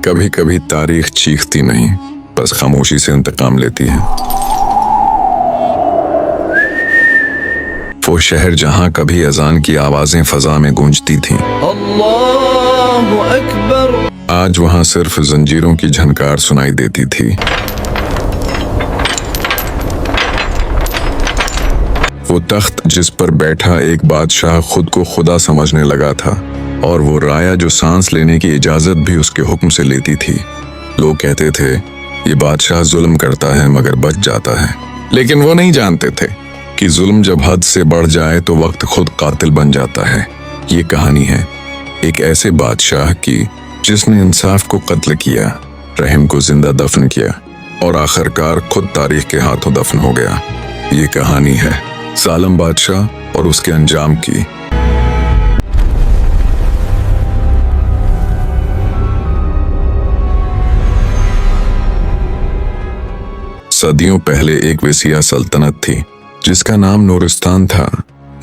कभी कभी तारीख चीखती नहीं, बस खामोशी से इंतकाम लेती है। वो शहर जहां कभी अजान की आवाजें फजा में गूंजती थीं, अल्लाहु अकबर, आज वहां सिर्फ जंजीरों की झनकार सुनाई देती थी। वो तख्त जिस पर बैठा एक बादशाह खुद को खुदा समझने लगा था, और वो राया जो सांस लेने की इजाजत भी उसके हुक्म से लेती थी। लोग कहते थे ये बादशाह जुल्म करता है मगर बच जाता है, लेकिन वो नहीं जानते थे कि जुल्म जब हद से बढ़ जाए तो वक्त खुद कातिल बन जाता है। ये कहानी है एक ऐसे बादशाह की जिसने इंसाफ को कत्ल किया, रहम को जिंदा दफन किया और आखिरकार खुद तारीख के हाथों दफन हो गया। ये कहानी है जालिम बादशाह और उसके अंजाम की। सदियों पहले एक वसीया सल्तनत थी जिसका नाम नूरिस्तान था।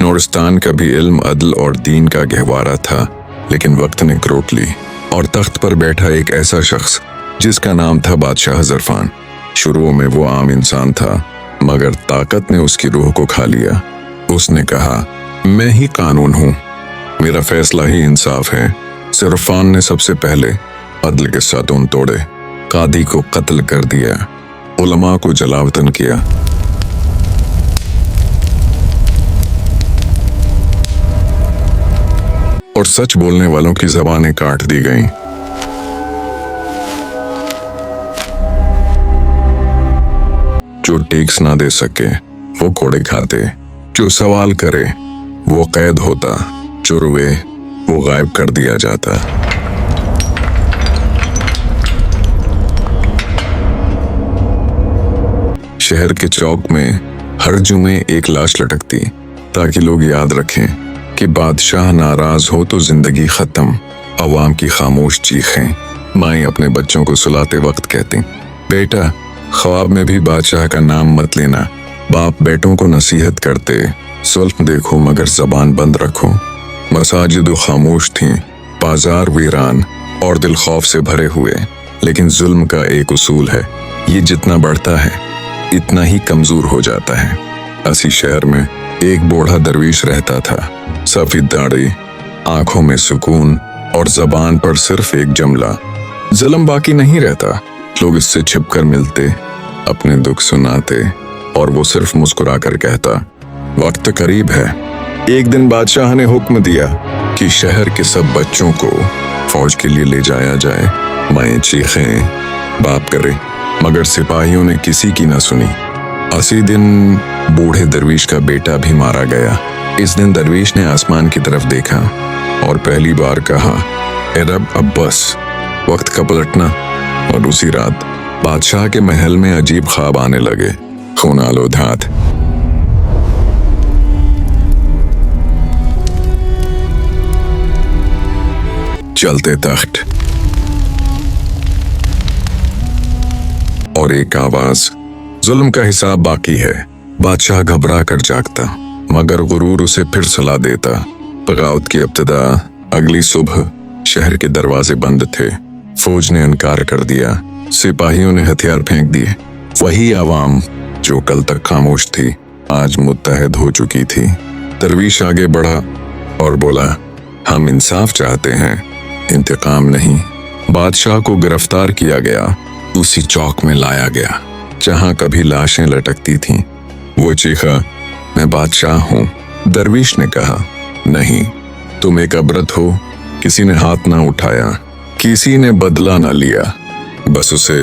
नूरिस्तान कभी इल्म, अदल और दीन का गहवारा था, लेकिन वक्त ने क्रोट ली और तख्त पर बैठा एक ऐसा शख्स जिसका नाम था बादशाह ज़रफ़ान। शुरू में वो आम इंसान था, मगर ताकत ने उसकी रूह को खा लिया। उसने कहा, मैं ही कानून हूँ, मेरा फैसला ही इंसाफ है। ज़रफ़ान ने सबसे पहले अदल के सातून तोड़े, कादी को कत्ल कर दिया, उलमा को जलावतन किया। और सच बोलने वालों की जबानें काट दी गईं। जो टैक्स ना दे सके वो कोड़े खाते, जो सवाल करे वो कैद होता, जो रोए वो गायब कर दिया जाता। शहर के चौक में हर जुमे एक लाश लटकती ताकि लोग याद रखें कि बादशाह नाराज हो तो जिंदगी खत्म। अवाम की खामोश चीखें माएं अपने बच्चों को सुलाते वक्त कहती, बेटा ख्वाब में भी बादशाह का नाम मत लेना। बाप बेटों को नसीहत करते, जुल्म देखो मगर जबान बंद रखो। मसाजिद खामोश थीं, बाजार वीरान और दिल खौफ से भरे हुए। लेकिन जुल्म का एक उसूल है, ये जितना बढ़ता है इतना ही कमजोर हो जाता है। असी शहर में एक बूढ़ा दरवीश रहता था, सफेद दाढ़ी, आंखों में सुकून और जबान पर सिर्फ एक जुमला, जुल्म बाकी नहीं रहता। लोग इससे छिपकर मिलते, अपने दुख सुनाते और वो सिर्फ मुस्कुराकर कहता, वक्त करीब है। एक दिन बादशाह ने हुक्म दिया कि शहर के सब बच्चों को फौज के लिए ले जाया जाए। माएं चीखें, बाप करे, मगर सिपाहियों ने किसी की न सुनी। उसी दिन बूढ़े दरवीश का बेटा भी मारा गया। इस दिन दरवीश ने आसमान की तरफ देखा और पहली बार कहा, ए रब, अब बस, वक्त का पलटना। और उसी रात बादशाह के महल में अजीब ख्वाब आने लगे, खून आलूद हाथ, चलते तख्त और एक आवाज, जुल्म का हिसाब बाकी है। बादशाह घबरा कर जागता, मगर गुरूर उसे फिर सलाह देता। बगावत की इब्तिदा। अगली सुबह शहर के दरवाजे बंद थे, फौज ने इनकार कर दिया, सिपाहियों ने हथियार फेंक दिए। वही आवाम जो कल तक खामोश थी आज मुत्तहद हो चुकी थी। दरवीश आगे बढ़ा और बोला, हम इंसाफ चाहते हैं, इंतकाम नहीं। बादशाह को गिरफ्तार किया गया, उसी चौक में लाया गया जहां कभी लाशें लटकती थीं। वो चीखा, मैं बादशाह हूं। दरवीश ने कहा, नहीं, तुम एक अबरत हो। किसी ने हाथ ना उठाया, किसी ने बदला ना लिया, बस उसे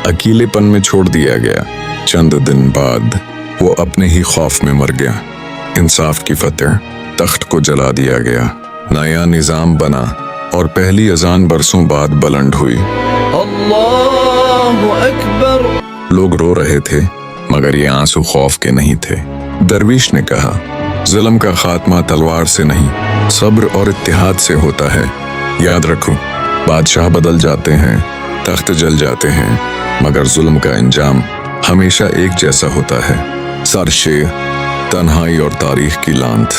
अकेलेपन में छोड़ दिया गया। चंद दिन बाद वो अपने ही खौफ में मर गया। इंसाफ की फतेह, तख्त को जला दिया गया, नया निजाम बना और पहली अजान बरसों बाद बुलंद हुई। अल्लाहु अकबर। लोग रो रहे थे, मगर ये आंसू खौफ के नहीं थे। दरवीश ने कहा, जुल्म का खात्मा तलवार से नहीं, सब्र और इत्तेहाद से होता है। याद रखो, बादशाह बदल जाते हैं, तख्त जल जाते हैं, मगर जुल्म का अंजाम हमेशा एक जैसा होता है, सरशे, तन्हाई और तारीख की लांत।